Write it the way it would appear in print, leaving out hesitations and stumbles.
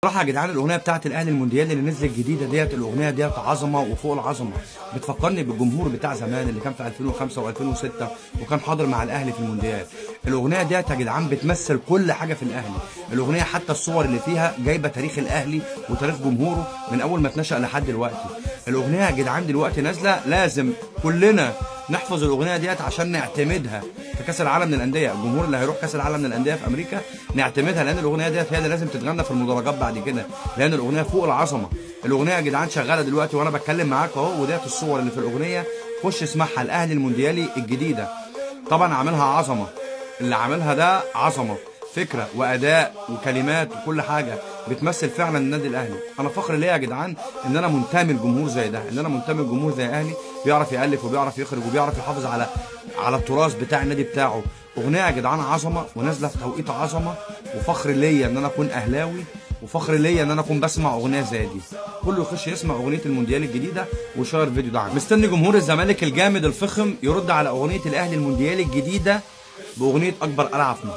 بصراحه يا جدعان الاغنيه بتاعت الاهلي المونديال اللي نزلت جديده ديت، الاغنيه ديت عظمه وفوق العظمه. بتفكرني بالجمهور بتاع زمان اللي كان في 2005 و2006 وكان حاضر مع الاهلي في المونديال. الاغنيه ديت يا جدعان بتمثل كل حاجه في الاهلي. الاغنيه حتى الصور اللي فيها جايبه تاريخ الاهلي وتاريخ جمهوره من اول ما اتنشأ لحد دلوقتي. الاغنيه يا جدعان دلوقتي نازله، لازم كلنا نحفظ الاغنيه ديت عشان نعتمدها في كاس العالم للانديه. الجمهور اللي هيروح كاس العالم للانديه في امريكا نعتمدها، لان الاغنيه ديت هي اللي لازم تتغنى في المدرجات بعد كده، لان الاغنيه فوق العظمه. الاغنيه يا جدعان شغاله دلوقتي وانا بتكلم معاك اهو، وديت الصور اللي في الاغنيه. خش اسمعها، الاهلي المونديالي الجديده. طبعا عاملها عظمه، اللي عاملها ده عظمه، فكره واداء وكلمات وكل حاجه بتمثل فعلا النادي الاهلي. انا فخر ليا يا جدعان ان انا منتمي لجمهور زي ده، ان انا منتمي لجمهور زي اهلي بيعرف يالف وبيعرف يخرج وبيعرف يحافظ على التراث بتاع النادي بتاعه. اغنيه يا جدعان عظمه ونازله في توقيت عظمه، وفخر ليا ان انا اكون اهلاوي، وفخر ليا ان انا اكون بسمع اغنيه زي دي. كله يخش يسمع اغنيه المونديال الجديده ويشير الفيديو ده. مستني جمهور الزمالك الجامد الفخم يرد على اغنيه الاهلي المونديالي الجديده باغنيه اكبر قلعه في مصر.